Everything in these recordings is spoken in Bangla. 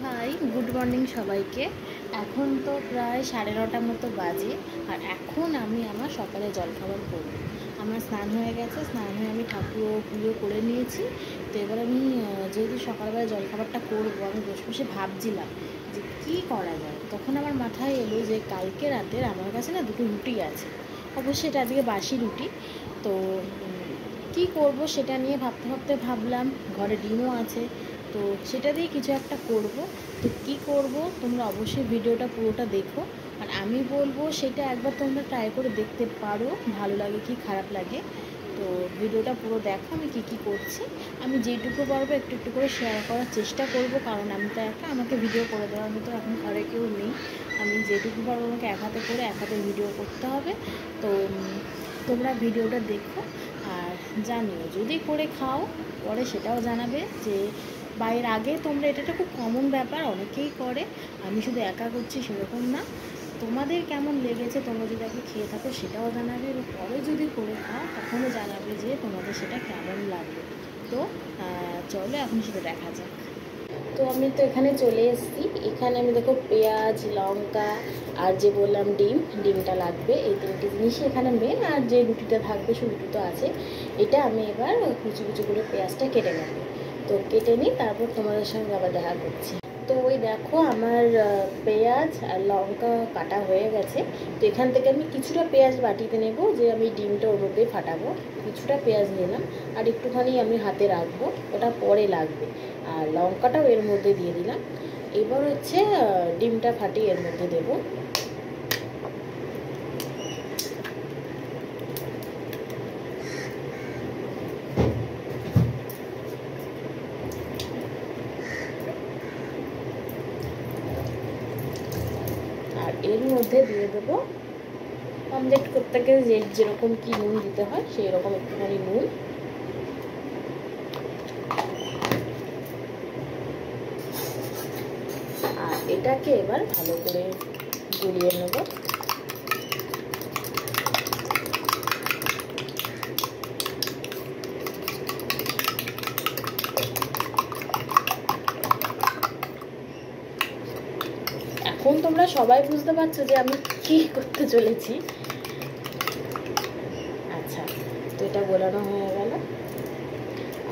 হাই, গুড মর্নিং সবাইকে। এখন তো প্রায় 9:30 মতো বাজে। আর এখন আমি আমার সকালে জলখাবার করব। আমার স্নান হয়ে গেছে, স্নান হয়ে আমি ঠাকুর পুজো করে নিয়েছি। তো এবার আমি যেহেতু সকালবেলা জলখাবারটা করব, আমি বসে বসে ভাবছিলাম যে কী করা যায়। তখন আমার মাথায় এলো যে কালকে রাতের আমার কাছে না দুটো রুটি আছে। অবশ্যই এটা আজকে বাসি রুটি। তো কী করব সেটা নিয়ে ভাবতে ভাবতে ভাবলাম ঘরে ডিমও আছে, তো সেটা দিয়ে কিছু একটা করব। তো কী করব তোমরা অবশ্যই ভিডিওটা পুরোটা দেখো। আর আমি বলবো সেটা একবার তোমরা ট্রাই করে দেখতে পারো, ভালো লাগে কি খারাপ লাগে। তো ভিডিওটা পুরো দেখো আমি কী কী করছি। আমি যেটুকু পারবো একটু একটু করে শেয়ার করার চেষ্টা করব, কারণ আমি তো আমাকে ভিডিও করে দেওয়ার মতো এখন ঘরে কেউ নেই। আমি যেটুকু পারবো আমাকে এক হাতে করে এক হাতে ভিডিও করতে হবে। তো তোমরা ভিডিওটা দেখো আর জানিও, যদি করে খাও পরে সেটাও জানাবে যে বাইরের আগে তোমরা, এটা খুব কমন ব্যাপার, অনেকেই করে, আমি শুধু একা করছি সেরকম না। তোমাদের কেমন লেগেছে তোমরা যদি আগে খেয়ে থাকো সেটাও জানাবে, এবং পরে যদি করে খাও তখনও জানাবে যে তোমাদের সেটা কেমন লাগবে। তো চলো এখন সেটা দেখা যাক। তো আমি তো এখানে চলে এসেছি। এখানে আমি দেখো পেঁয়াজ, লঙ্কা আর যে বললাম ডিমটা লাগবে, এই তিনটে জিনিসই এখানে মেন। আর যে রুটিটা থাকবে সে রুটি তো আছে। এটা আমি এবার কুচি কুচি করে পেঁয়াজটা কেটে নেব। তো কেটে নিই, তারপর তোমাদের সঙ্গে আবার দেখা করছি। তো ওই দেখো আমার পেঁয়াজ আর লঙ্কা কাটা হয়ে গেছে। তো এখান থেকে আমি কিছুটা পেঁয়াজ বাটিতে নেব, যে আমি ডিমটা ওর মধ্যেই ফাটাবো। কিছুটা পেঁয়াজ নিলাম আর একটুখানি আমি হাতে রাখবো, ওটা পরে লাগবে। আর লঙ্কাটাও এর মধ্যে দিয়ে দিলাম। এবার হচ্ছে ডিমটা ফাটিয়ে এর মধ্যে দেবো। আর এর মধ্যে দিয়ে দেবো অমলেট করতে গেলে যেরকম কি নুন দিতে হয় সেই রকম একটুখানি নুন। আর এটাকে এবার ভালো করে গুলিয়ে নেব। এখন তোমরা সবাই বুঝতে পারছো যে আমি কি করতে চলেছি। আচ্ছা, তো এটা গোলানো হয়ে গেল।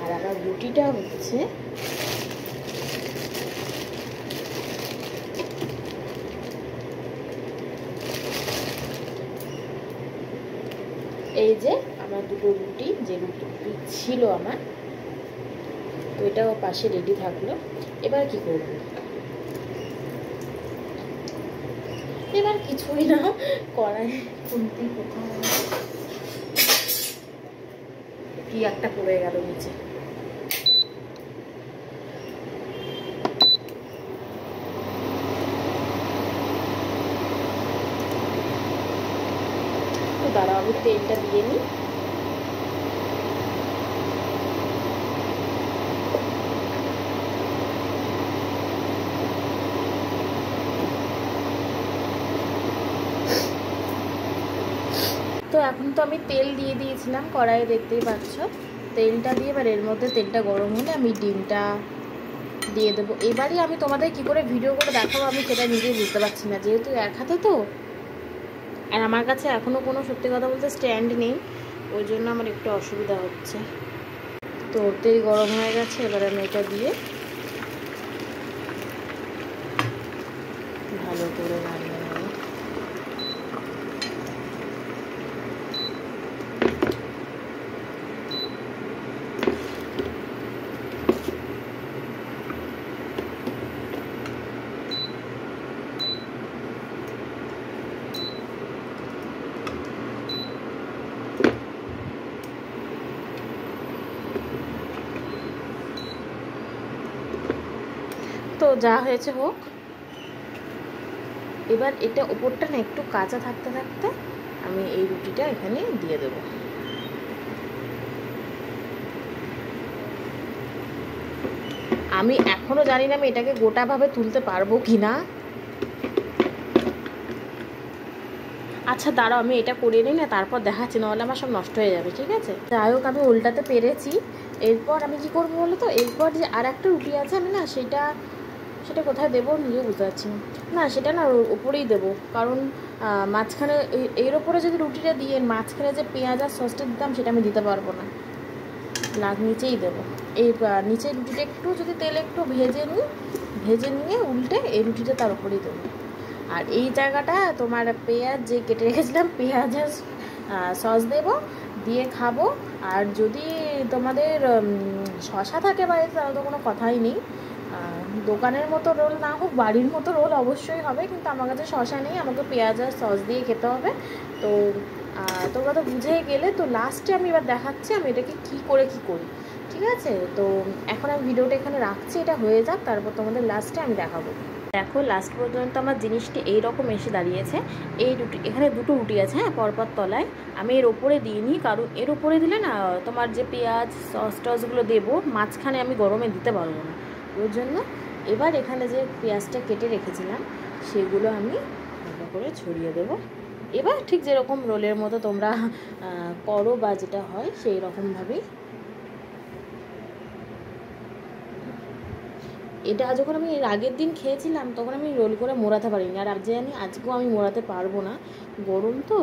আর আমার রুটিটা হচ্ছে এই যে আমার দুটো রুটি, যে রুটি ছিল আমার, তো এটাও পাশে রেডি থাকলো। এবার কি করব? এবার কিছুই না, কড়াই খুলতেই কোথাও কি একটা পড়ে গেল নিচে। তো দাঁড়াও, আমি তেলটা দিয়ে নিই। তো এখন তো আমি তেল দিয়ে দিয়েছিলাম কড়াইয়ে, দেখতেই পাচ্ছ। তেলটা দিয়ে এবার এর মধ্যে তেলটা গরম হলে আমি ডিমটা দিয়ে দেবো। এবারই আমি তোমাদের কি করে ভিডিও করে দেখাবো আমি সেটা নিজেই বুঝতে পারছি না, যেহেতু এক হাতে তো। আর আমার কাছে এখনও কোনো সত্যি কথা বলতে স্ট্যান্ড নেই, ওই জন্য আমার একটু অসুবিধা হচ্ছে। তো তেল গরম হয়ে গেছে, এবার আমি এটা দিয়ে ভালো করে নাড়িয়ে নেব। তো যা হয়েছে হোক, এবার এটা উপরটা না একটু কাঁচা থাকতে থাকতে আমি এই রুটিটা এখানে দিয়ে দেবো। আমি এখনো জানি না আমি এটাকে গোটাভাবে তুলতে পারবো কি না। আচ্ছা দাঁড়াও, আমি এটা করে নিই না, তারপর দেখাচ্ছি, নাহলে আমার সব নষ্ট হয়ে যাবে, ঠিক আছে? যাই হোক, আমি উল্টাতে পেরেছি। এরপর আমি কি করবো বলো তো, এরপর যে আর একটা রুটি আছে, আমি না সেটা সেটা কোথায় দেবো নিজেও বুঝতে পারছি না। না সেটা না ওপরেই দেবো, কারণ মাঝখানে এর ওপরে যদি রুটিটা দিয়ে মাঝখানে যে পেঁয়াজ আর সসটা দিতাম সেটা আমি দিতে পারবো না, নিচেই দেবো। এই নিচের রুটিটা একটু যদি তেলে একটু ভেজে নিয়ে উল্টে এই রুটিটা তার উপরেই দেবো। আর এই জায়গাটা তোমার পেঁয়াজ যে কেটে রেখেছিলাম পেঁয়াজ আর সস দেবো, দিয়ে খাবো। আর যদি তোমাদের শশা থাকে বাড়িতে তাহলে তো কোনো কথাই নেই, দোকানের মতো রোল না হোক বাড়ির মতো রোল অবশ্যই হবে, কিন্তু আমার কাছে শশা নেই, আমাকে পেঁয়াজ আর সস দিয়ে খেতে হবে। তো তোমরা তো বুঝেই গেলে। তো লাস্টে আমি এবার দেখাচ্ছি আমি এটাকে কী করি, ঠিক আছে? তো এখন আমি ভিডিওটা এখানে রাখছি, এটা হয়ে যাক, তারপর তোমাদের লাস্টে আমি দেখাবো। দেখো লাস্ট পর্যন্ত আমার জিনিসটি এইরকম এসে দাঁড়িয়েছে। এই রুটি, এখানে দুটো রুটি আছে হ্যাঁ পরপর তলায়, আমি এর ওপরে দিইনি, কারণ এর ওপরে দিলে না তোমার যে পেঁয়াজ সস টসগুলো দেবো মাঝখানে আমি গরমে দিতে পারবো না, ওর জন্য এবার এখানে যে পেঁয়াজটা কেটে রেখেছিলাম সেগুলো আমি ভালো করে ছড়িয়ে দেবো। এবার ঠিক যেরকম রোলের মতো তোমরা করো বা যেটা হয় সেই রকমভাবেই। এটা যখন আমি এর আগের দিন খেয়েছিলাম তখন আমি রোল করে মোড়াতে পারিনি, আর আজকেও আমি মোড়াতে পারবো না, গরম তো।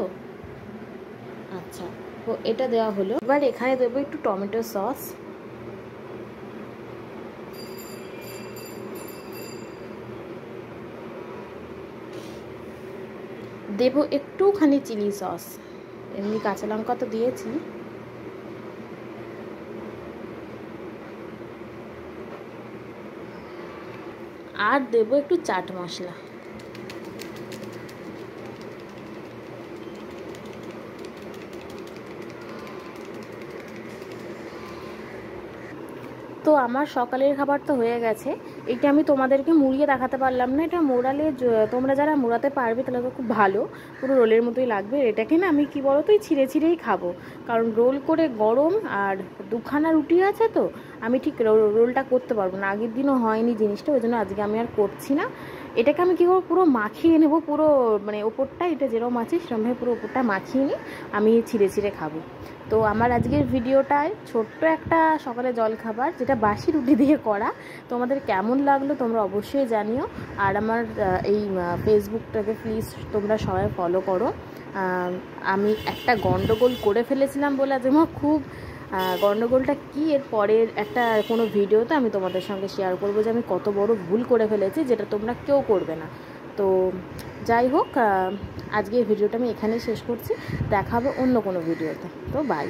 আচ্ছা, তো এটা দেওয়া হলো। এবার এখানে দেবো একটু টমেটো সস, দেবো একটুখানি চিলি সস, এমনি কাঁচা লঙ্কা তো দিয়েছি। আর দেবো একটু চাট মশলা। তো আমার সকালের খাবার তো হয়ে গেছে। এটা আমি তোমাদেরকে মুড়িয়ে দেখাতে পারলাম না, এটা মোড়ালে তোমরা যারা মোড়াতে পারবে তাহলে তো খুব ভালো, পুরো রোলের মতোই লাগবে। এটাকে না আমি কি বলো তো ছিঁড়েই খাবো, কারণ রোল করে গরম আর দুখানা রুটি আছে, তো আমি ঠিক রোলটা করতে পারবো না, আগের দিনও হয়নি জিনিসটা, ওই জন্য আজকে আমি আর করছি না। এটাকে আমি কী করবো পুরো মাখিয়ে নেবো, পুরো মানে ওপরটা এটা যেরকম আছে সেরকমভাবে পুরো ওপরটা মাখিয়ে নিই, আমি ছিঁড়ে খাবো। তো আমার আজকের ভিডিওটায় ছোট্ট একটা সকালে জলখাবার যেটা বাসি রুটি দিয়ে করা, তোমাদের কেমন লাগলো তোমরা অবশ্যই জানিও। আর আমার এই ফেসবুকটাকে প্লিজ তোমরা সবাই ফলো করো। আমি একটা গন্ডগোল করে ফেলেছিলাম বলে আজ আমার খুব গন্ডগোলটা কী এর পরের একটা কোনো ভিডিওতে আমি তোমাদের সঙ্গে শেয়ার করবো যে আমি কত বড় ভুল করে ফেলেছি, যেটা তোমরা কেউ করবে না। তো যাই হোক, আজকে এই ভিডিওটা আমি এখানেই শেষ করছি, দেখাবো অন্য কোনো ভিডিওতে। তো বাই।